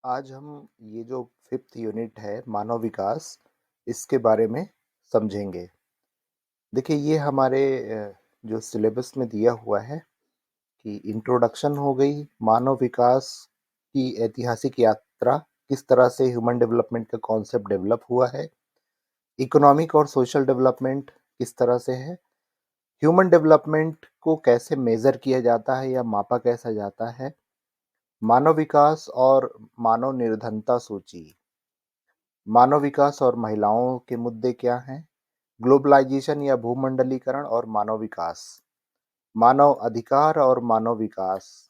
आज हम ये जो फिफ्थ यूनिट है मानव विकास, इसके बारे में समझेंगे। देखिए ये हमारे जो सिलेबस में दिया हुआ है कि इंट्रोडक्शन हो गई, मानव विकास की ऐतिहासिक यात्रा, किस तरह से ह्यूमन डेवलपमेंट का कॉन्सेप्ट डेवलप हुआ है, इकोनॉमिक और सोशल डेवलपमेंट किस तरह से है, ह्यूमन डेवलपमेंट को कैसे मेज़र किया जाता है या मापा कैसा जाता है, मानव विकास और मानव निर्धनता सूची। मानव विकास और महिलाओं के मुद्दे क्या हैं? ग्लोबलाइजेशन या भूमंडलीकरण और मानव विकास, मानव अधिकार और मानव विकास,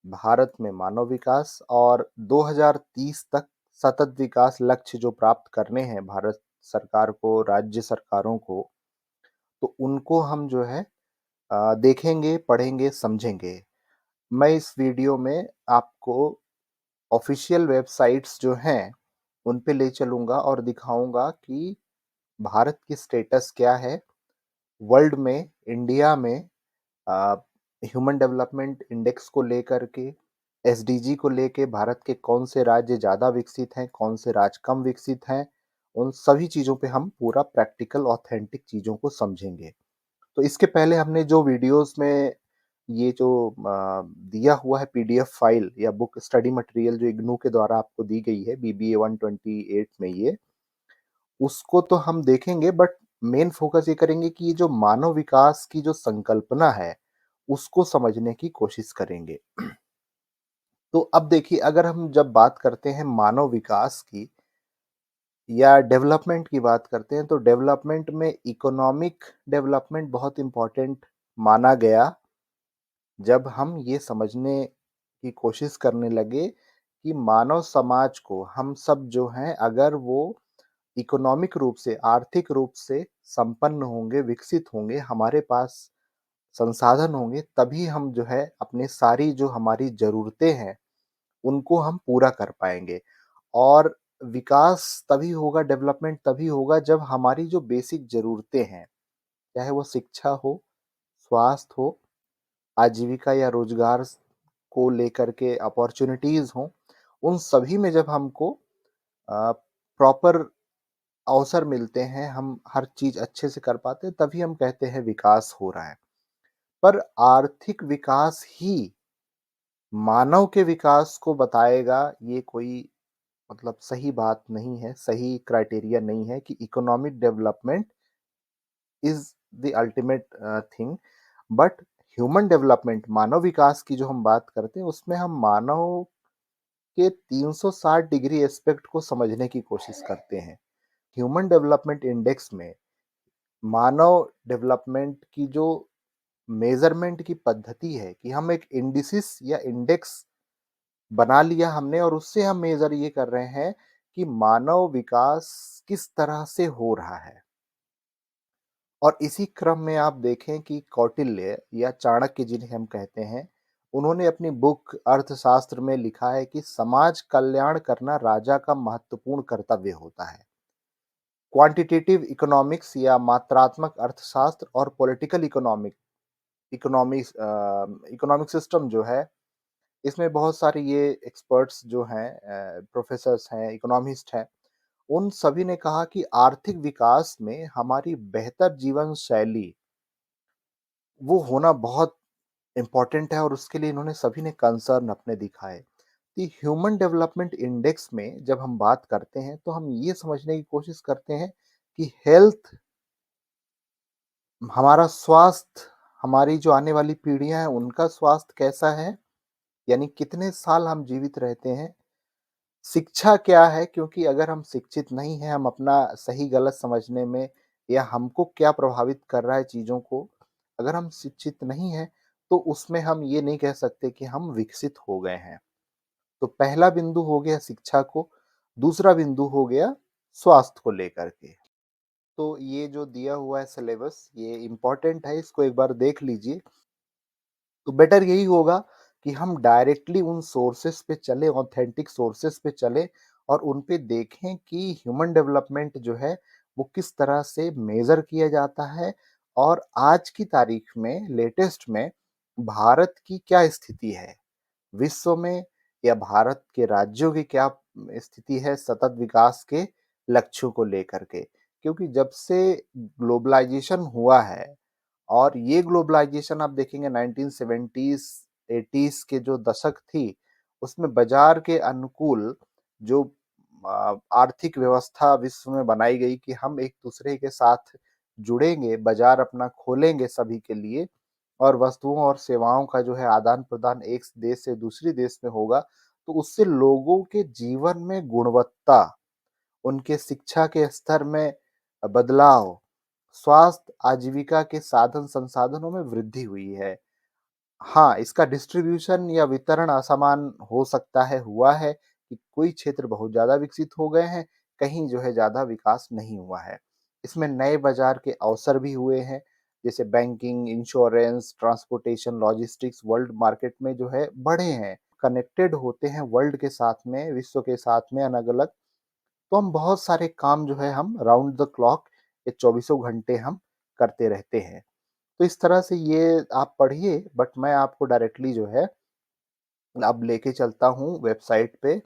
भारत में मानव विकास और 2030 तक सतत विकास लक्ष्य जो प्राप्त करने हैं भारत सरकार को, राज्य सरकारों को, तो उनको हम जो है देखेंगे, पढ़ेंगे, समझेंगे। मैं इस वीडियो में आपको ऑफ़िशियल वेबसाइट्स जो हैं, उन पे ले चलूँगा और दिखाऊँगा कि भारत की स्टेटस क्या है वर्ल्ड में, इंडिया में अ, ह्यूमन डेवलपमेंट इंडेक्स को लेकर के, एसडीजी को लेके भारत के कौन से राज्य ज़्यादा विकसित हैं, कौन से राज्य कम विकसित हैं, उन सभी चीज़ों पे हम पूरा प्रैक्टिकल ऑथेंटिक चीज़ों को समझेंगे। तो इसके पहले हमने जो वीडियोज़ में ये जो दिया हुआ है पीडीएफ फाइल या बुक स्टडी मटेरियल जो इग्नू के द्वारा आपको दी गई है बीबीए 128 में ये, उसको तो हम देखेंगे बट मेन फ़ोकस ये करेंगे कि ये जो मानव विकास की जो संकल्पना है, उसको समझने की कोशिश करेंगे। तो अब देखिए अगर हम जब बात करते हैं मानव विकास की या डेवलपमेंट की बात करते हैं, तो डेवलपमेंट में इकोनॉमिक डेवलपमेंट बहुत इम्पोर्टेंट माना गया, जब हम ये समझने की कोशिश करने लगे कि मानव समाज को हम सब जो हैं अगर वो इकोनॉमिक रूप से, आर्थिक रूप से संपन्न होंगे, विकसित होंगे, हमारे पास संसाधन होंगे, तभी हम जो है अपनी सारी जो हमारी ज़रूरतें हैं, उनको हम पूरा कर पाएँगे। और विकास तभी होगा, डेवलपमेंट तभी होगा जब हमारी जो बेसिक ज़रूरतें हैं, चाहे वो शिक्षा हो, स्वास्थ्य हो, आजीविका या रोज़गार को लेकर के अपॉर्च्युनिटीज़ हों, उन सभी में जब हमको प्रॉपर अवसर मिलते हैं, हम हर चीज़ अच्छे से कर पाते हैं, तभी हम कहते हैं विकास हो रहा है। पर आर्थिक विकास ही मानव के विकास को बताएगा, ये कोई मतलब सही बात नहीं है, सही क्राइटेरिया नहीं है कि economic development is the ultimate thing. But human development, मानव विकास की जो हम बात करते हैं, उसमें हम मानव के 360 डिग्री एस्पेक्ट को समझने की कोशिश करते हैं। ह्यूमन डेवलपमेंट इंडेक्स में मानव डेवलपमेंट की जो मेज़रमेंट की पद्धति है कि हम एक इंडिसिस या इंडेक्स बना लिया हमने और उससे हम मेज़र ये कर रहे हैं कि मानव विकास किस तरह से हो रहा है। और इसी क्रम में आप देखें कि कौटिल्य या चाणक्य जिन्हें हम कहते हैं, उन्होंने अपनी बुक अर्थशास्त्र में लिखा है कि समाज कल्याण करना राजा का महत्वपूर्ण कर्तव्य होता है। क्वांटिटेटिव इकोनॉमिक्स या मात्रात्मक अर्थशास्त्र और पॉलिटिकल इकोनॉमिक सिस्टम जो है, इसमें बहुत सारे ये एक्सपर्ट्स जो हैं प्रोफ़ेसर्स हैं, इकोनॉमिस्ट हैं, उन सभी ने कहा कि आर्थिक विकास में हमारी बेहतर जीवन शैली, वो होना बहुत इम्पोर्टेंट है और उसके लिए इन्होंने सभी ने कंसर्न अपने दिखाए। कि ह्यूमन डेवलपमेंट इंडेक्स में जब हम बात करते हैं, तो हम ये समझने की कोशिश करते हैं कि हेल्थ, हमारा स्वास्थ्य, हमारी जो आने वाली पीढ़ियाँ हैं, उनका स्वास्थ्य कैसा है? यानी कितने साल हम जीवित रहते हैं? शिक्षा क्या है? क्योंकि अगर हम शिक्षित नहीं हैं, हम अपना सही-गलत समझने में या हमको क्या प्रभावित कर रहा है चीज़ों को, अगर हम शिक्षित नहीं हैं, तो उसमें हम ये नहीं कह सकते कि हम विकसित हो गए हैं। तो पहला बिंदु हो गया शिक्षा को, दूसरा बिंदु हो गया स्वास्थ्य को लेकर के। तो ये जो दिया हुआ है सिलेबस, ये इम्पोर्टेंट है, इसको एक बार देख लीजिए। तो बेटर यही होगा कि हम डायरेक्टली उन सोर्सेस पे चलें, ऑथेंटिक सोर्सेस पे चलें और उन पे देखें कि ह्यूमन डेवलपमेंट जो है, वो किस तरह से मेज़र किया जाता है और आज की तारीख में, लेटेस्ट में भारत की क्या स्थिति है? विश्व में या भारत के राज्यों की क्या स्थिति है सतत विकास के लक्ष्यों को लेकर के। क्योंकि जब से ग्लोबलाइज़ेशन हुआ है और ये ग्लोबलाइज़ेशन आप देखेंगे 1970s 80s के जो दशक थी, उसमें बाज़ार के अनुकूल जो आर्थिक व्यवस्था विश्व में बनाई गई कि हम एक-दूसरे के साथ जुड़ेंगे, बाज़ार अपना खोलेंगे सभी के लिए और वस्तुओं और सेवाओं का जो है आदान-प्रदान एक देश से दूसरे देश में होगा, तो उससे लोगों के जीवन में गुणवत्ता, उनके शिक्षा के स्तर में बदलाव, स्वास्थ्य, आजीविका के साधन-संसाधनों में वृद्धि हुई है। हाँ, इसका डिस्ट्रीब्यूशन या वितरण असमान हो सकता है, हुआ है कि कोई क्षेत्र बहुत ज़्यादा विकसित हो गए हैं, कहीं जो है ज़्यादा विकास नहीं हुआ है। इसमें नए बाज़ार के अवसर भी हुए हैं, जैसे banking, insurance, transportation, logistics world market में जो है बढ़े हैं, कनेक्टेड होते हैं वर्ल्ड के साथ में, विश्व के साथ में अलग-अलग, तो हम बहुत सारे काम जो है हम राउंड द क्लॉक ये चौबीसों घंटे हम करते रहते हैं। तो इस तरह से ये आप पढ़िए बट मैं आपको डायरेक्टली जो है अब लेके चलता हूँ वेबसाइट पे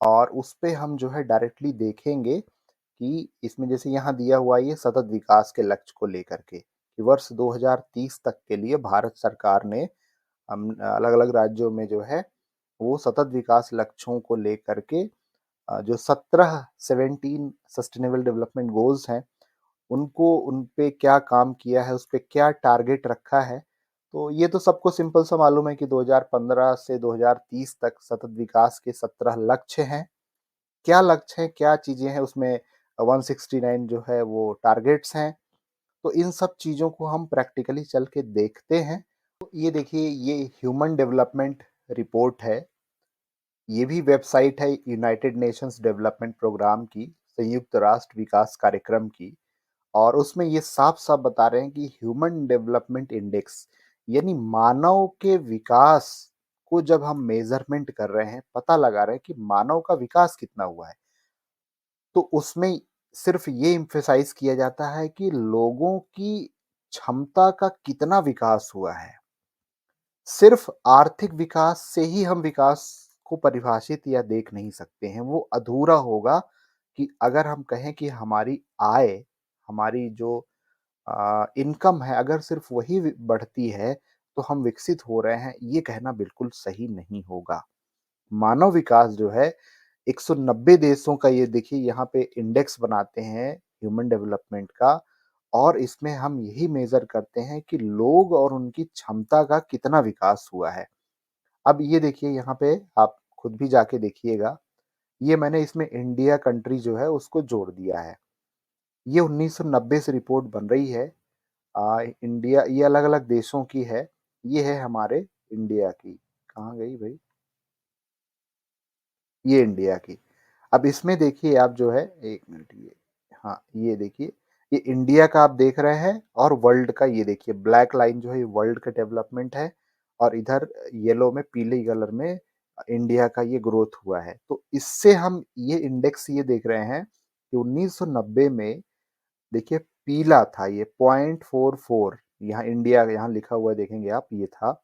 और उस पे हम जो है डायरेक्टली देखेंगे कि इसमें जैसे यहाँ दिया हुआ है ये सतत विकास के लक्ष्य को लेकर के कि वर्ष 2030 तक के लिए भारत सरकार ने हम अलग-अलग राज्यों में जो है वो सतत विकास लक्ष्यों को लेकर के जो 17 सस्टेनेबल डेवलपमेंट गोल्स हैं उनको उन पे क्या काम किया है, उस पे क्या टारगेट रखा है। तो ये तो सबको सिंपल सा मालूम है कि 2015 से 2030 तक सतत विकास के 17 लक्ष्य हैं। क्या लक्ष्य हैं, क्या चीज़ें हैं उसमें 169 जो है वो टारगेट्स हैं। तो इन सब चीज़ों को हम प्रैक्टिकली चल के देखते हैं। तो ये देखिए ये ह्यूमन डेवलपमेंट रिपोर्ट है। ये भी वेबसाइट है यूनाइटेड नेशंस डेवलपमेंट प्रोग्राम की, संयुक्त राष्ट्र विकास कार्यक्रम की। और उसमें ये साफ-साफ बता रहे हैं कि ह्यूमन डेवलपमेंट इंडेक्स यानी मानव के विकास को जब हम मेज़रमेंट कर रहे हैं, पता लगा रहे हैं कि मानव का विकास कितना हुआ है, तो उसमें सिर्फ़ ये एम्फसाइज़ किया जाता है कि लोगों की क्षमता का कितना विकास हुआ है। सिर्फ़ आर्थिक विकास से ही हम विकास को परिभाषित या देख नहीं सकते हैं। वो अधूरा होगा कि अगर हम कहें कि हमारी आय, हमारी जो इनकम है अगर सिर्फ वही बढ़ती है तो हम विकसित हो रहे हैं, ये कहना बिल्कुल सही नहीं होगा। मानव विकास जो है 190 देशों का ये देखिए यहाँ पे इंडेक्स बनाते हैं ह्यूमन डेवलपमेंट का और इसमें हम यही मेज़र करते हैं कि लोग और उनकी क्षमता का कितना विकास हुआ है। अब ये देखिए यहाँ पे आप खुद भी जाके देखिएगा, ये मैंने इसमें इंडिया कंट्री जो है उसको जोड़ दिया है। ये 1990 से रिपोर्ट बन रही है। इंडिया ये अलग-अलग देशों की है। ये है हमारे इंडिया की। कहाँ गई भई? ये इंडिया की। अब इसमें देखिए आप जो है 1 मिनट ये हाँ, ये देखिए, ये इंडिया का आप देख रहे हैं और वर्ल्ड का ये देखिए ब्लैक लाइन जो है ये वर्ल्ड का डेवलपमेंट है और इधर येलो में पीले कलर में इंडिया का ये ग्रोथ हुआ है। तो इससे हम ये इंडेक्स ये देख रहे हैं कि 1990 में देखिए पीला था ये 0.44 यहाँ इंडिया यहाँ लिखा हुआ देखेंगे आप ये था।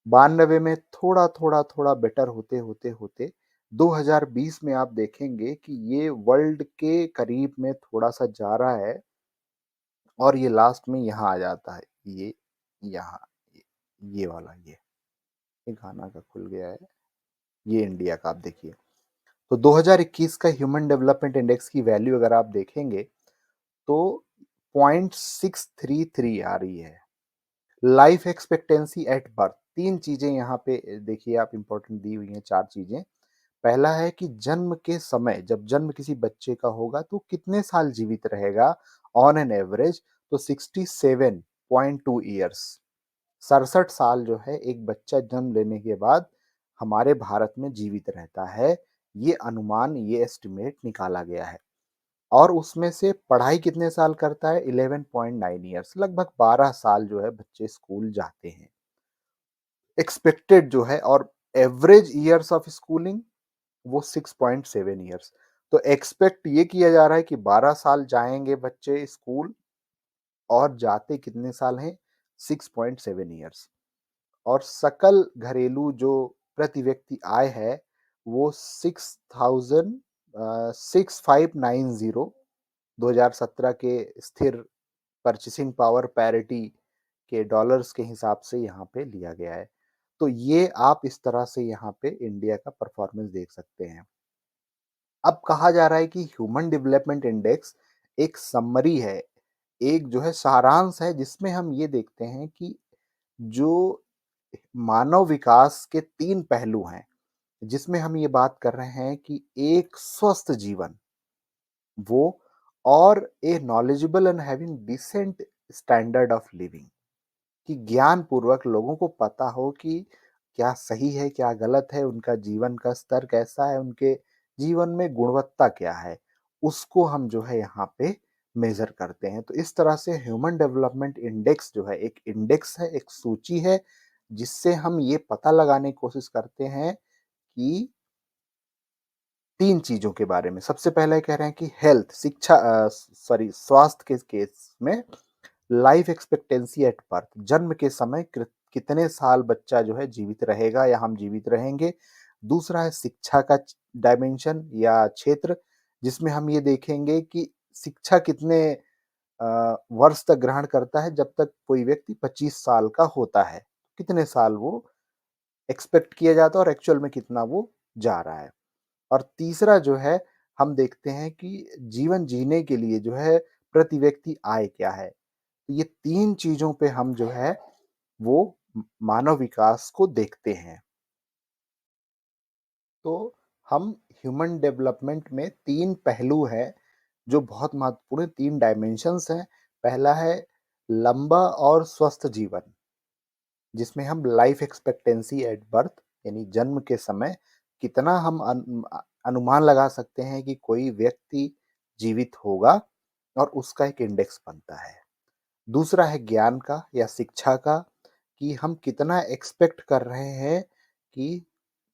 92 में थोड़ा बेटर होते 2020 में आप देखेंगे कि ये वर्ल्ड के करीब में थोड़ा-सा जा रहा है और ये लास्ट में यहाँ आ जाता है। ये यहाँ ये ये वाला ये घाना का खुल गया है। ये इंडिया का आप देखिए। तो 2021 का ह्यूमन डेवलपमेंट इंडेक्स की वैल्यू अगर आप देखेंगे तो 0.633 आ रही है। लाइफ एक्सपेक्टेंसी एट बर्थ 3 चीज़ें यहाँ पे देखिए आप इम्पोर्टेंट दी हुई हैं 4 चीज़ें। पहला है कि जन्म के समय जब जन्म किसी बच्चे का होगा तो कितने साल जीवित रहेगा ऑन एन एवरेज तो 67.2 ईयर्स 67 साल जो है एक बच्चा जन्म लेने के बाद हमारे भारत में जीवित रहता है। ये अनुमान ये एस्टिमेट निकाला गया है। और उसमें से पढ़ाई कितने साल करता है 11.9 ईयर्स लगभग 12 साल जो है बच्चे स्कूल जाते हैं। एक्सपेक्टेड जो है और एवरेज ईयर्स ऑफ स्कूलिंग वो 6.7 ईयर्स। तो एक्सपेक्ट ये किया जा रहा है कि 12 साल जाएँगे बच्चे स्कूल और जाते कितने साल हैं 6.7 ईयर्स। और सकल घरेलू जो प्रति व्यक्ति आय है वो 6590 2017 के स्थिर परचेसिंग पावर पैरिटी के डॉलर्स के हिसाब से यहाँ पे लिया गया है। तो ये आप इस तरह से यहाँ पे इंडिया का परफॉर्मेंस देख सकते हैं। अब कहा जा रहा है कि ह्यूमन डेवलपमेंट इंडेक्स एक समरी है, एक जो है सारांश है जिसमें हम ये देखते हैं कि जो मानव विकास के 3 पहलू हैं, जिसमें हम ये बात कर रहे हैं कि एक स्वस्थ जीवन, वो और a knowledgeable and having decent standard of living, कि ज्ञान पूर्वक लोगों को पता हो कि क्या सही है, क्या गलत है, उनका जीवन का स्तर कैसा है, उनके जीवन में गुणवत्ता क्या है, उसको हम जो है यहाँ पे मेज़र करते हैं। तो इस तरह से ह्यूमन डेवलपमेंट इंडेक्स जो है, एक इंडेक्स है, एक सूची है, जिससे हम ये पता लगाने की कोशिश करते हैं कि 3 चीज़ों के बारे में। सबसे पहले कह रहे हैं कि हेल्थ, सॉरी स्वास्थ्य के केस में लाइफ एक्सपेक्टेंसी एट बर्थ, जन्म के समय कितने साल बच्चा जो है जीवित रहेगा या हम जीवित रहेंगे। दूसरा है शिक्षा का डायमेंशन या क्षेत्र, जिसमें हम ये देखेंगे कि शिक्षा कितने वर्ष तक ग्रहण करता है, जब तक कोई व्यक्ति 25 साल का होता है, कितने साल वो एक्सपेक्ट किया जाता है और एक्चुअल में कितना वो जा रहा है। और तीसरा जो है, हम देखते हैं कि जीवन जीने के लिए जो है प्रति व्यक्ति आय क्या है। तो ये 3 चीज़ों पे हम जो है वो मानव विकास को देखते हैं। तो हम ह्यूमन डेवलपमेंट में 3 पहलू हैं जो बहुत महत्वपूर्ण 3 डायमेंशंस हैं। पहला है लंबा और स्वस्थ जीवन, जिसमें हम लाइफ एक्सपेक्टेंसी एट बर्थ यानी जन्म के समय कितना हम अनुमान लगा सकते हैं कि कोई व्यक्ति जीवित होगा, और उसका एक इंडेक्स बनता है। दूसरा है ज्ञान का या शिक्षा का, कि हम कितना एक्सपेक्ट कर रहे हैं कि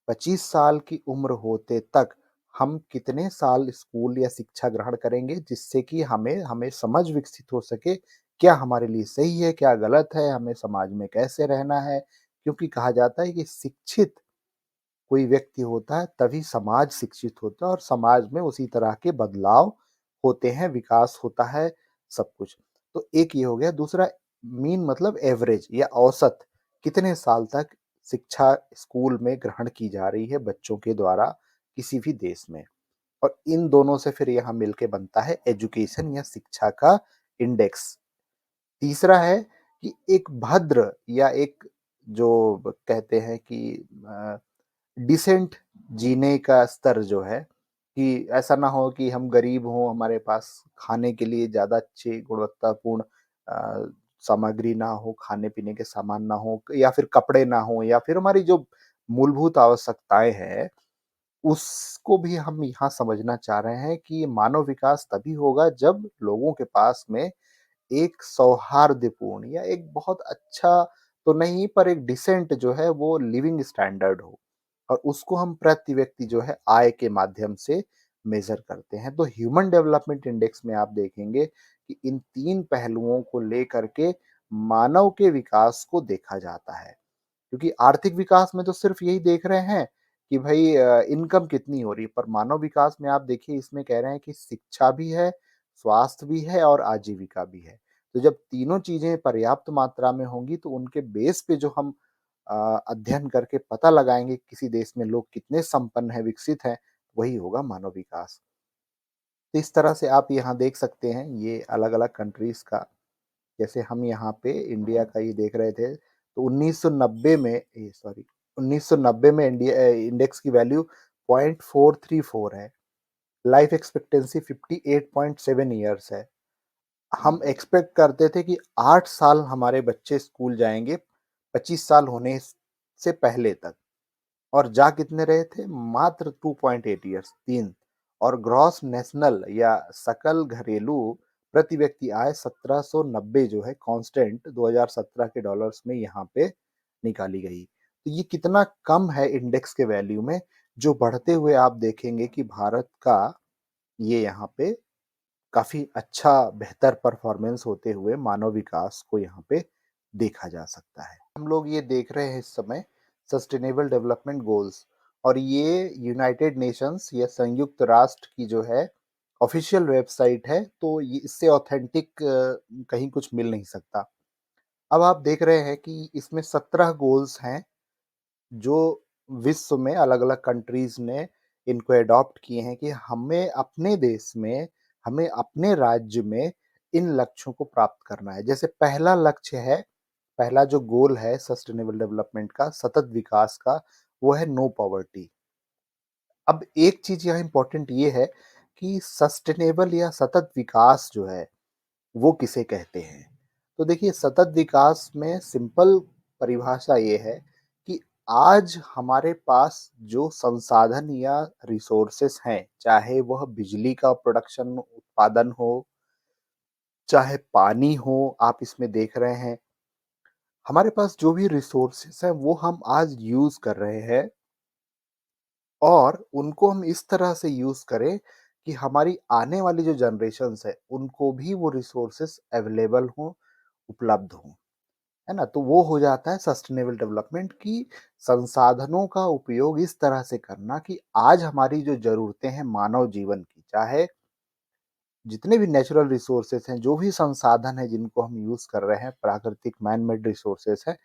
25 साल की उम्र होते तक हम कितने साल स्कूल या शिक्षा ग्रहण करेंगे, जिससे कि हमें हमें समझ विकसित हो सके, क्या हमारे लिए सही है, क्या गलत है, हमें समाज में कैसे रहना है। क्योंकि कहा जाता है कि शिक्षित कोई व्यक्ति होता है तभी समाज शिक्षित होता है, और समाज में उसी तरह के बदलाव होते हैं, विकास होता है, सब कुछ। तो एक ये हो गया। दूसरा मीन मतलब एवरेज या औसत, कितने साल तक शिक्षा स्कूल में ग्रहण की जा रही है बच्चों के द्वारा किसी भी देश में। और इन दोनों से फिर यहाँ मिलके बनता है एजुकेशन या शिक्षा का इंडेक्स। तीसरा है कि एक भद्र या एक जो कहते हैं कि डिसेंट जीने का स्तर जो है, कि ऐसा ना हो कि हम गरीब हों, हमारे पास खाने के लिए ज़्यादा अच्छी गुणवत्तापूर्ण सामग्री ना हो, खाने-पीने के सामान ना हो, या फिर कपड़े ना हो, या फिर हमारी जो मूलभूत आवश्यकताएँ हैं, उसको भी हम यहाँ समझना चाह रहे हैं कि मानव विकास तभी होगा जब लोगों के पास में एक सौहार्दपूर्ण या एक बहुत अच्छा तो नहीं, पर एक डिसेंट जो है वो लिविंग स्टैंडर्ड हो, और उसको हम प्रति व्यक्ति जो है आय के माध्यम से मेजर करते हैं। तो ह्यूमन डेवलपमेंट इंडेक्स में आप देखेंगे कि इन 3 पहलुओं को लेकर के मानव के विकास को देखा जाता है। क्योंकि आर्थिक विकास में तो सिर्फ यही देख रहे हैं कि भाई इनकम कितनी हो रही है, पर मानव विकास में आप देखिए इसमें कह रहे हैं कि शिक्षा भी है, स्वास्थ्य भी है और आजीविका भी है। तो जब तीनों चीज़ें पर्याप्त मात्रा में होंगी तो उनके बेस पे जो हम अ, अध्ययन करके पता लगाएँगे किसी देश में लोग कितने संपन्न हैं, विकसित हैं, वही होगा मानव विकास। तो इस तरह से आप यहाँ देख सकते हैं ये अलग-अलग कंट्रीज़ का, जैसे हम यहाँ पे इंडिया का ये देख रहे थे, तो 1990 में 1990 में इंडेक्स की वैल्यू 0.434 है। लाइफ एक्सपेक्टेंसी 58.7 ईयर्स है। हम एक्सपेक्ट करते थे कि 8 साल हमारे बच्चे स्कूल जाएँगे, 25 साल होने से पहले तक। और जा कितने रहे थे? मात्र 2.8 ईयर्स, 3। और ग्रॉस नेशनल या सकल घरेलू प्रति व्यक्ति आय 1790 जो है कांस्टेंट 2017 के डॉलर्स में यहाँ पे निकाली गई। तो ये कितना कम है इंडेक्स के वैल्यू में, जो बढ़ते हुए आप देखेंगे कि भारत का ये यहाँ पे काफ़ी अच्छा बेहतर परफॉर्मेंस होते हुए मानव विकास को यहाँ पे देखा जा सकता है। हम लोग ये देख रहे हैं इस समय सस्टेनेबल डेवलपमेंट गोल्स, और ये यूनाइटेड नेशंस या संयुक्त राष्ट्र की जो है ऑफ़िशियल वेबसाइट है, तो ये इससे ऑथेंटिक कहीं कुछ मिल नहीं सकता। अब आप देख रहे हैं कि इसमें 17 गोल्स हैं, जो विश्व में अलग-अलग कंट्रीज़ ने इनको एडॉप्ट किए हैं कि हमें अपने देश में, हमें अपने राज्य में इन लक्ष्यों को प्राप्त करना है। जैसे पहला लक्ष्य है, पहला जो गोल है सस्टेनेबल डेवलपमेंट का, सतत विकास का, वो है नो पॉवर्टी। अब एक चीज़ यहाँ इम्पोर्टेंट ये है कि सस्टेनेबल या सतत विकास जो है, वो किसे कहते हैं? तो देखिए सतत विकास में सिंपल परिभाषा ये है कि आज हमारे पास जो संसाधन या रिसोर्सेस हैं, चाहे वह बिजली का प्रोडक्शन उत्पादन हो, चाहे पानी हो, आप इसमें देख रहे हैं, हमारे पास जो भी रिसोर्सेस हैं वो हम आज यूज़ कर रहे हैं और उनको हम इस तरह से यूज़ करें कि हमारी आने वाली जो जनरेशन्स है, उनको भी वो रिसोर्सेस अवेलेबल हों, उपलब्ध हों। है ना? तो वो हो जाता है सस्टेनेबल डेवलपमेंट की संसाधनों का उपयोग इस तरह से करना कि आज हमारी जो ज़रूरतें हैं मानव जीवन की, चाहे जितने भी नेचुरल रिसोर्सेस हैं, जो भी संसाधन हैं जिनको हम यूज़ कर रहे हैं, प्राकृतिक मैन मेड रिसोर्सेस हैं,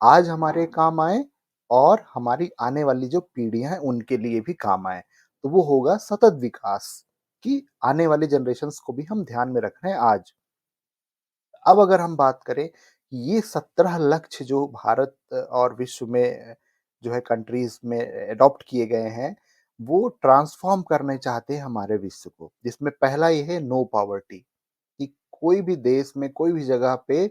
आज हमारे काम आएँ और हमारी आने वाली जो पीढ़ियाँ हैं, उनके लिए भी काम आएँ। तो वो होगा सतत विकास कि आने वाली जनरेशंस को भी हम ध्यान में रख रहे हैं आज। अब अगर हम बात करें, ये 17 लक्ष्य जो भारत और विश्व में जो है कंट्रीज़ में एडॉप्ट किए गए हैं, वो ट्रांसफ़ॉर्म करने चाहते हैं हमारे विश्व को। जिसमें पहला ये है नो पॉवर्टी कि कोई भी देश में, कोई भी जगह पे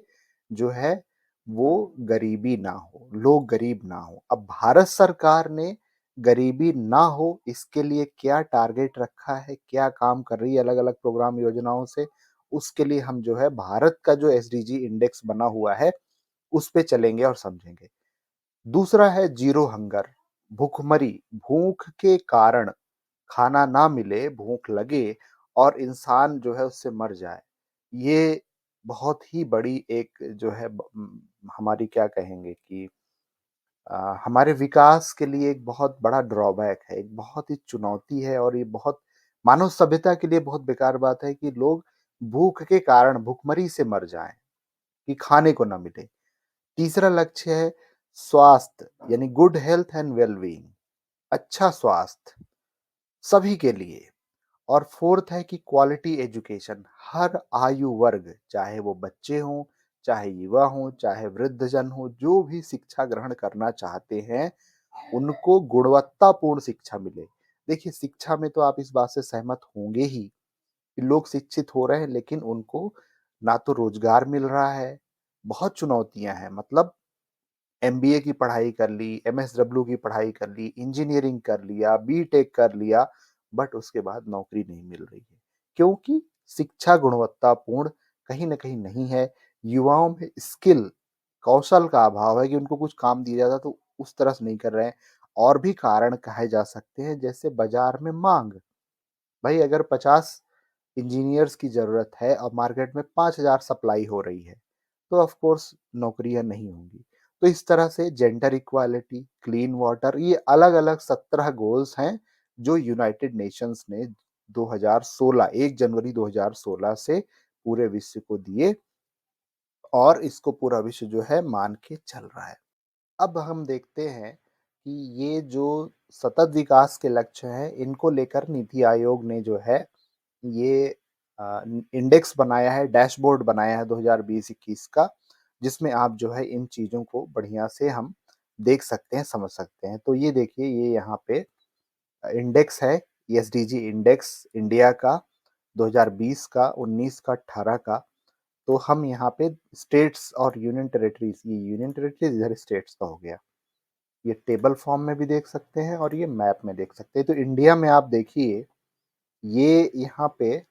जो है वो गरीबी ना हो, लोग गरीब ना हों। अब भारत सरकार ने गरीबी ना हो इसके लिए क्या टारगेट रखा है, क्या काम कर रही है अलग-अलग प्रोग्राम योजनाओं से, उसके लिए हम जो है भारत का जो एसडीजी इंडेक्स बना हुआ है, उस पे चलेंगे और समझेंगे। दूसरा है ज़ीरो हंगर, भूखमरी, भूख के कारण खाना ना मिले, भूख लगे और इंसान जो है उससे मर जाए। ये बहुत ही बड़ी एक जो है हमारी क्या कहेंगे कि हमारे विकास के लिए एक बहुत बड़ा ड्रॉबैक है, एक बहुत ही चुनौती है और ये बहुत मानव सभ्यता के लिए बहुत बेकार बात है कि लोग भूख के कारण भूखमरी से मर जाएँ, कि खाने को ना मिले। तीसरा लक्ष्य है स्वास्थ्य यानी गुड हेल्थ एंड वेल-बीइंग, अच्छा स्वास्थ्य सभी के लिए। और फोर्थ है कि क्वालिटी एजुकेशन हर आयु वर्ग, चाहे वो बच्चे हों, चाहे युवा हों, चाहे वृद्धजन हों, जो भी शिक्षा ग्रहण करना चाहते हैं, उनको गुणवत्तापूर्ण शिक्षा मिले। देखिए शिक्षा में तो आप इस बात से सहमत होंगे ही कि लोग शिक्षित हो रहे हैं लेकिन उनको ना तो रोज़गार मिल रहा है, बहुत चुनौतियाँ हैं। मतलब एमबीए की पढ़ाई कर ली, एमएसडब्ल्यू की पढ़ाई कर ली, इंजीनियरिंग कर लिया, बीटेक कर लिया, बट उसके बाद नौकरी नहीं मिल रही है। क्योंकि शिक्षा गुणवत्तापूर्ण कहीं न कहीं नहीं है। युवाओं में स्किल, कौशल का अभाव है कि उनको कुछ काम दिया जाता है तो उस तरह से नहीं कर रहे हैं। और भी कारण कहे जा सकते हैं जैसे बाज़ार में माँग। भाई अगर 50 इंजीनियर्स की ज़रूरत है और मार्केट में 5000 सप्लाई हो रही है, तो ऑफ कोर्स नौकरियाँ नहीं होंगी। तो इस तरह से जेंडर इक्वालिटी, क्लीन वाटर ये अलग-अलग 17 गोल्स हैं, जो यूनाइटेड नेशंस ने 2016 1 जनवरी 2016 से पूरे विश्व को दिए और इसको पूरा विश्व जो है मान के चल रहा है। अब हम देखते हैं कि ये जो सतत विकास के लक्ष्य हैं, इनको लेकर नीति आयोग ने जो है ये इंडेक्स बनाया है, डैशबोर्ड बनाया है 2020-21 का, जिसमें आप जो है इन चीज़ों को बढ़िया से हम देख सकते हैं, समझ सकते हैं। तो ये देखिए ये यहाँ पे इंडेक्स है, एसडीजी इंडेक्स इंडिया का 2020 का, 19 का, 18 का। तो हम यहाँ पे स्टेट्स और यूनियन टेरिटरीज़, ये यूनियन टेरिटरीज़ इधर स्टेट्स का हो गया। ये टेबल फॉर्म में भी देख सकते हैं और ये मैप में देख सकते हैं। तो इंडिया में आप देखिए, ये यहाँ पे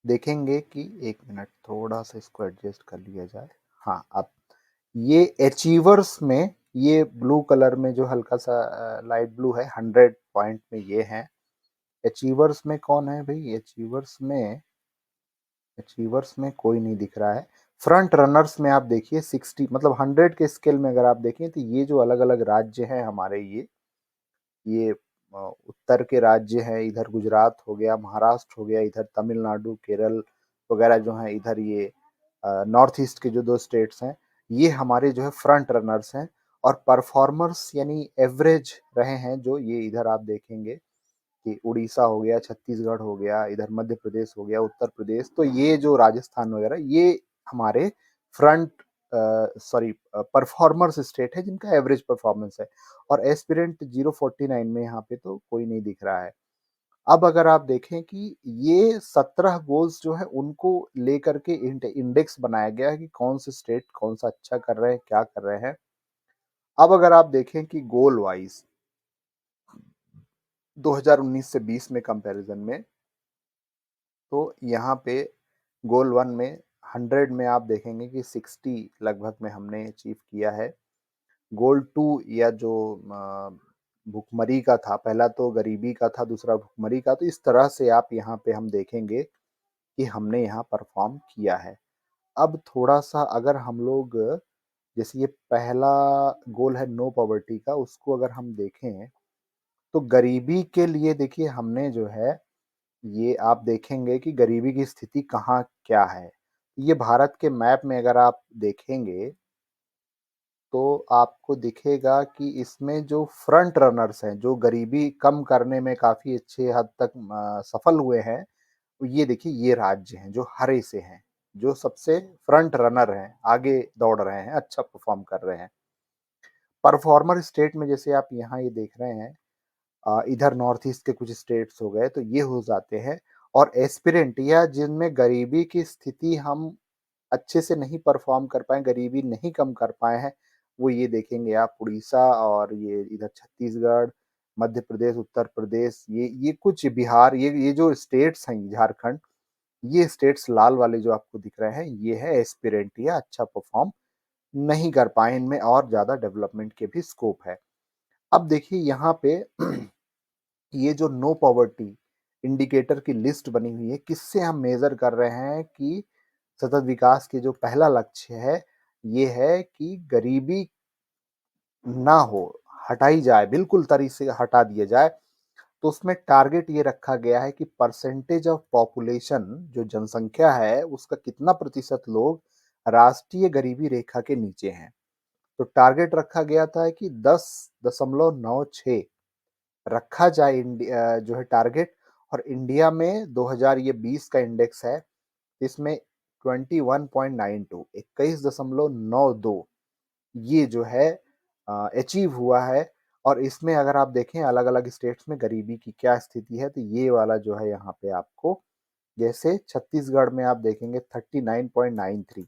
देखेंगे कि 1 मिनट थोड़ा-सा इसको एडजस्ट कर लिया जाए। हाँ, अब ये अचीवर्स में ये ब्लू कलर में जो हल्का-सा लाइट ब्लू है 100 पॉइंट में ये हैं। अचीवर्स में कौन है भई? अचीवर्स में कोई नहीं दिख रहा है। फ्रंट रनर्स में आप देखिए 60 मतलब 100 के स्केल में अगर आप देखें तो ये जो अलग-अलग राज्य हैं हमारे ये उत्तर के राज्य हैं, इधर गुजरात हो गया, महाराष्ट्र हो गया, इधर तमिलनाडु, केरल वगैरह जो हैं, इधर ये नॉर्थ ईस्ट के जो 2 स्टेट्स हैं, ये हमारे जो है फ्रंट रनर्स हैं और परफॉर्मर्स यानी एवरेज रहे हैं जो ये इधर आप देखेंगे कि उड़ीसा हो गया, छत्तीसगढ़ हो गया, इधर मध्य प्रदेश हो गया, उत्तर प्रदेश, तो ये जो राजस्थान वगैरह ये हमारे फ्रंट सॉरी परफॉर्मर्स स्टेट है जिनका एवरेज परफॉर्मेंस है और एस्पिरेंट 049 में यहाँ पे तो कोई नहीं दिख रहा है। अब अगर आप देखें कि ये 17 गोल्स जो है उनको लेकर के इंडेक्स बनाया गया है कि कौन से स्टेट कौन सा अच्छा कर रहे हैं, क्या कर रहे हैं। अब अगर आप देखें कि गोल वाइज 2019 से 20 में कंपैरिजन में तो यहाँ पे गोल 1 में 100 में आप देखेंगे कि 60 लगभग में हमने अचीव किया है। गोल 2 या जो भुखमरी का था, पहला तो गरीबी का था, दूसरा भुखमरी का, तो इस तरह से आप यहाँ पे हम देखेंगे कि हमने यहाँ परफ़ॉर्म किया है। अब थोड़ा-सा अगर हम लोग जैसे ये पहला गोल है नो पॉवर्टी का, उसको अगर हम देखें, तो गरीबी के लिए देखिए हमने जो है ये आप देखेंगे कि गरीबी की स्थिति कहाँ क्या है। ये भारत के मैप में अगर आप देखेंगे, तो आपको दिखेगा कि इसमें जो फ्रंट रनर्स हैं, जो गरीबी कम करने में काफ़ी अच्छे हद तक सफल हुए हैं, तो ये देखिए ये राज्य हैं जो हरे से हैं, जो सबसे फ्रंट रनर हैं, आगे दौड़ रहे हैं, अच्छा परफ़ॉर्म कर रहे हैं। परफ़ॉर्मर स्टेट में जैसे आप यहाँ ये देख रहे हैं इधर नॉर्थ ईस्ट के कुछ स्टेट्स हो गए तो ये हो जाते हैं और एस्पिरेंट या जिनमें गरीबी की स्थिति हम अच्छे से नहीं परफॉर्म कर पाए, गरीबी नहीं कम कर पाए हैं, वो ये देखेंगे आप उड़ीसा और ये इधर छत्तीसगढ़, मध्य प्रदेश, उत्तर प्रदेश ये कुछ बिहार ये जो स्टेट्स हैं झारखंड, ये स्टेट्स लाल वाले जो आपको दिख रहे हैं, ये है एस्पिरेंट या अच्छा परफॉर्म नहीं कर पाए, इनमें और ज़्यादा डेवलपमेंट के भी स्कोप है। अब देखिए यहाँ पे ये जो नो पॉवर्टी इंडिकेटर की लिस्ट बनी हुई है, किससे हम मेज़र कर रहे हैं कि सतत विकास के जो पहला लक्ष्य है, ये है कि गरीबी ना हो, हटाई जाए, बिल्कुल तरी से हटा दिया जाए। तो उसमें टारगेट ये रखा गया है कि परसेंटेज ऑफ पॉपुलेशन जो जनसंख्या है, उसका कितना प्रतिशत लोग राष्ट्रीय गरीबी रेखा के नीचे हैं। तो टारगेट रखा गया था कि 10.96 रखा जाए जो है टारगेट और इंडिया में 2020 का इंडेक्स है, इसमें 21.92 21.92 ये जो है अचीव हुआ है और इसमें अगर आप देखें अलग-अलग स्टेट्स में गरीबी की क्या स्थिति है, तो ये वाला जो है यहाँ पे आपको जैसे छत्तीसगढ़ में आप देखेंगे 39.93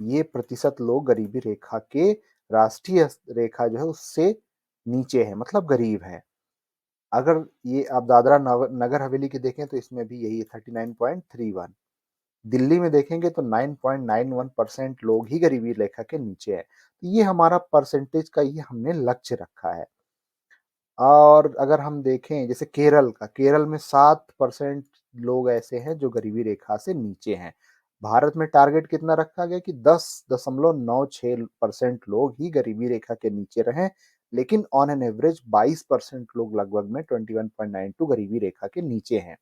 ये प्रतिशत लोग गरीबी रेखा के राष्ट्रीय रेखा जो है उससे नीचे है मतलब गरीब है। अगर ये आप दादरा नगर हवेली की देखें तो इसमें भी यही है 39.31 दिल्ली में देखेंगे तो 9.91% लोग ही गरीबी रेखा के नीचे है। तो ये हमारा परसेंटेज का ये हमने लक्ष्य रखा है। और अगर हम देखें जैसे केरल में 7% लोग ऐसे हैं जो गरीबी रेखा से नीचे हैं। भारत में टारगेट कितना रखा गया कि 10.96% लोग ही गरीबी रेखा के नीचे रहें, लेकिन ऑन एन एवरेज 22% लोग लगभग में 21.92 गरीबी रेखा के नीचे हैं।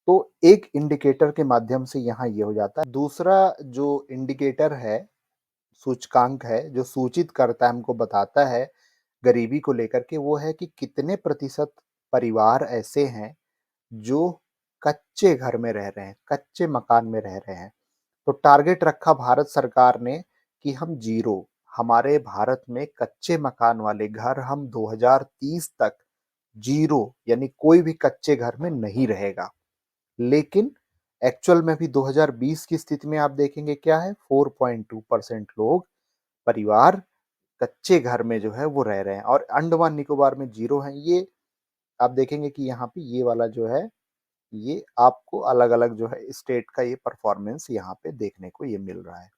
तो एक इंडिकेटर के माध्यम से यहाँ ये हो जाता है। दूसरा जो इंडिकेटर है, सूचकांक है, जो सूचित करता है, हमको बताता है गरीबी को लेकर के, वो है कि कितने प्रतिशत परिवार ऐसे हैं जो कच्चे घर में रह रहे हैं, कच्चे मकान में रह रहे हैं। तो टारगेट रखा भारत सरकार ने कि हम ज़ीरो हमारे भारत में कच्चे मकान वाले घर हम 2030 तक ज़ीरो यानी कोई भी कच्चे घर में नहीं रहेगा। लेकिन एक्चुअल में भी 2020 की स्थिति में आप देखेंगे क्या है 4.2% लोग परिवार कच्चे घर में जो है वो रह रहे हैं और अंडमान निकोबार में जीरो है ये आप देखेंगे कि यहाँ पे ये वाला जो है ये आपको अलग-अलग जो है स्टेट का ये परफॉर्मेंस यहाँ पे देखने को ये मिल रहा है।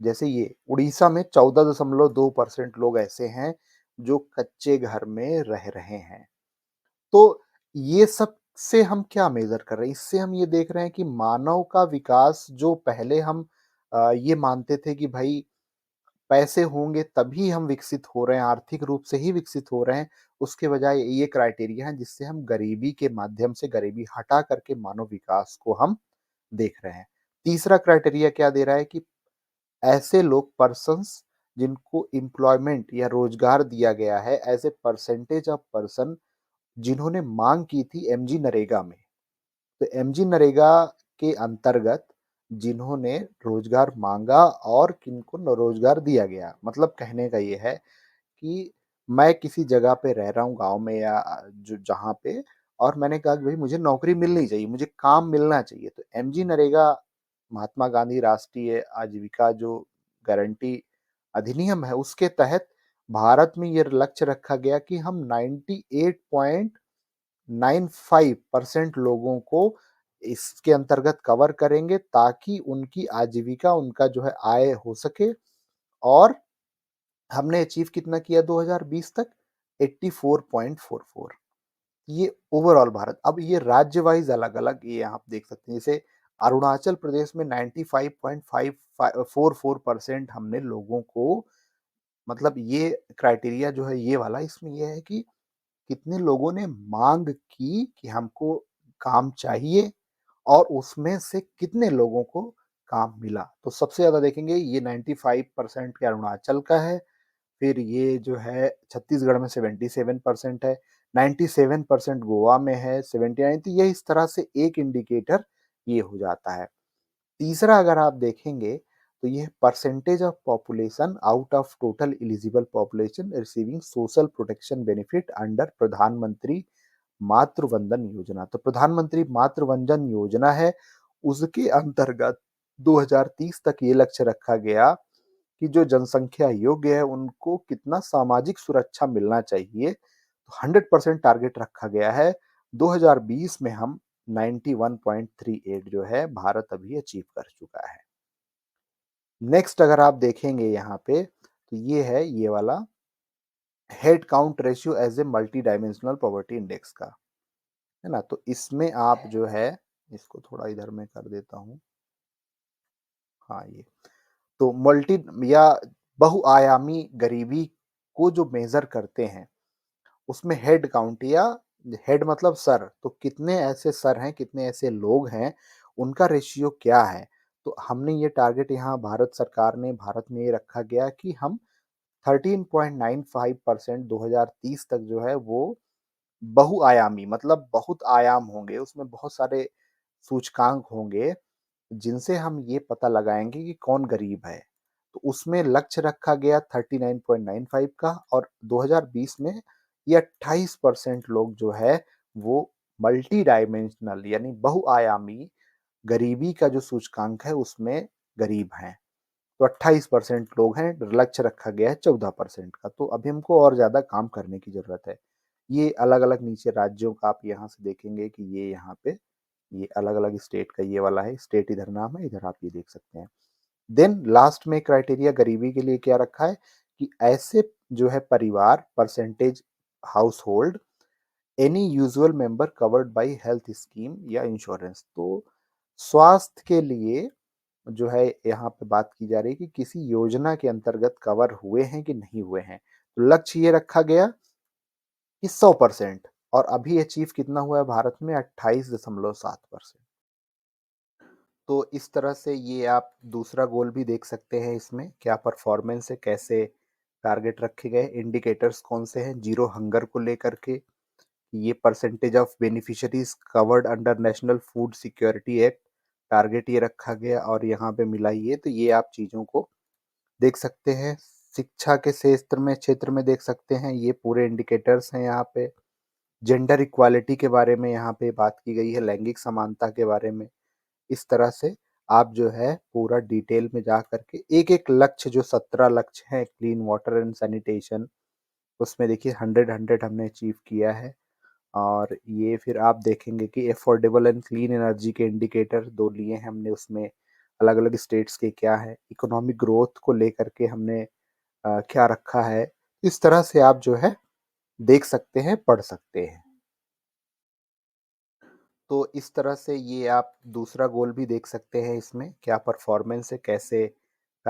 जैसे ये उड़ीसा में 14.2% लोग ऐसे हैं जो कच्चे घर में रह रहे हैं। तो ये सब से हम क्या मेज़र कर रहे हैं? इससे हम ये देख रहे हैं कि मानव का विकास जो पहले हम ये मानते थे कि भाई पैसे होंगे तभी हम विकसित हो रहे हैं, आर्थिक रूप से ही विकसित हो रहे हैं, उसके बजाय ये क्राइटेरिया है जिससे हम गरीबी के माध्यम से गरीबी हटा करके मानव विकास को हम देख रहे हैं। तीसरा क्राइटेरिया क्या दे रहा है कि ऐसे लोग पर्सन्स जिनको एम्प्लॉयमेंट या रोजगार दिया गया है as a percentage of person जिन्होंने माँग की थी एमजी नरेगा में। तो एमजी नरेगा के अंतर्गत जिन्होंने रोजगार माँगा और किनको न रोजगार दिया गया। मतलब कहने का ये है कि मैं किसी जगह पे रह रहा हूँ गाँव में या जो जहाँ पे और मैंने कहा कि भई मुझे नौकरी मिलनी चाहिए, मुझे काम मिलना चाहिए। तो एमजी नरेगा महात्मा गांधी राष्ट्रीय आजीविका जो गारंटी अधिनियम है, उसके तहत भारत में ये लक्ष्य रखा गया कि हम 98.95% लोगों को इसके अंतर्गत कवर करेंगे ताकि उनकी आजीविका, उनका जो है आय हो सके और हमने अचीव कितना किया 2020 तक 84.44। ये ओवरऑल भारत। अब ये राज्य वाइज अलग-अलग ये आप देख सकते हैं। जैसे अरुणाचल प्रदेश में 95.44% हमने लोगों को मतलब ये क्राइटेरिया जो है ये वाला इसमें ये है कि कितने लोगों ने माँग की कि हमको काम चाहिए और उसमें से कितने लोगों को काम मिला। तो सबसे ज़्यादा देखेंगे ये 95% के अरुणाचल का है, फिर ये जो है छत्तीसगढ़ में 77% है, 97% गोवा में है, 79 तो ये इस तरह से एक इंडिकेटर ये हो जाता है। तीसरा अगर आप देखेंगे तो ये percentage of population out of total eligible population receiving social protection benefit under प्रधानमंत्री मातृ वंदन योजना। तो प्रधानमंत्री मातृ वंदन योजना है, उसके अंतर्गत 2030 तक ये लक्ष्य रखा गया कि जो जनसंख्या योग्य है उनको कितना सामाजिक सुरक्षा मिलना चाहिए। तो 100% टारगेट रखा गया है। 2020 में हम 91.38 जो है भारत अभी अचीव कर चुका है। नेक्स्ट अगर आप देखेंगे यहाँ पे तो ये है ये वाला head count ratio as a multi dimensional poverty index का, है ना? तो इसमें आप जो है इसको थोड़ा इधर में कर देता हूँ। हाँ, ये तो मल्टी या बहुआयामी गरीबी को जो मेजर करते हैं उसमें हेड काउंट या हेड मतलब सर, तो कितने ऐसे सर हैं, कितने ऐसे लोग हैं, उनका रेशियो क्या है? तो हमने ये टारगेट यहाँ भारत सरकार ने भारत में ये रखा गया कि हम 13.95% 2030 तक जो है वो बहुआयामी मतलब बहुत आयाम होंगे, उसमें बहुत सारे सूचकांक होंगे, जिनसे हम ये पता लगाएँगे कि कौन गरीब है। तो उसमें लक्ष्य रखा गया 39.95 का और 2020 में ये 28% लोग जो है वो मल्टी डायमेंशनल यानी बहुआयामी गरीबी का जो सूचकांक है उसमें गरीब हैं। तो 28% लोग हैं, लक्ष्य रखा गया है 14% का। तो अभी हमको और ज़्यादा काम करने की ज़रूरत है। ये अलग-अलग नीचे राज्यों का आप यहाँ से देखेंगे कि ये यहाँ पे ये अलग-अलग स्टेट का ये वाला है, स्टेट इधर नाम है, इधर आप ये देख सकते हैं। देन लास्ट में क्राइटेरिया गरीबी के लिए क्या रखा है कि ऐसे जो है परिवार percentage household any usual member covered by health scheme या इंश्योरेंस। तो स्वास्थ्य के लिए जो है यहाँ पे बात की जा रही है कि किसी योजना के अंतर्गत कवर हुए हैं कि नहीं हुए हैं। तो लक्ष्य ये रखा गया कि 100% और अभी अचीव कितना हुआ है भारत में 28.7%। तो इस तरह से ये आप दूसरा गोल भी देख सकते हैं इसमें क्या परफॉर्मेंस है, कैसे टारगेट रखे गए, इंडिकेटर्स कौन से हैं, जीरो हंगर को लेकर के, ये percentage of beneficiaries covered under national food security act target ये रखा गया और यहाँ पे मिला ये, तो ये आप चीज़ों को देख सकते हैं। शिक्षा के क्षेत्र में देख सकते हैं, ये पूरे इंडिकेटर्स हैं यहाँ पे। जेंडर इक्वालिटी के बारे में यहाँ पे बात की गई है, लैंगिक समानता के बारे में। इस तरह से आप जो है पूरा डिटेल में जा करके एक-एक लक्ष्य जो 17 लक्ष्य हैं क्लीन वाटर एंड सैनिटेशन उसमें देखिए 100-100 हमने अचीव किया है। और ये फिर आप देखेंगे कि अफोर्डेबल एंड क्लीन एनर्जी के इंडिकेटर 2 लिए हैं हमने उसमें अलग-अलग स्टेट्स के क्या है, इकोनॉमिक ग्रोथ को लेकर के हमने क्या रखा है। इस तरह से आप जो है देख सकते हैं, पढ़ सकते हैं। तो इस तरह से ये आप दूसरा गोल भी देख सकते हैं इसमें, क्या परफ़ॉर्मेंस है, कैसे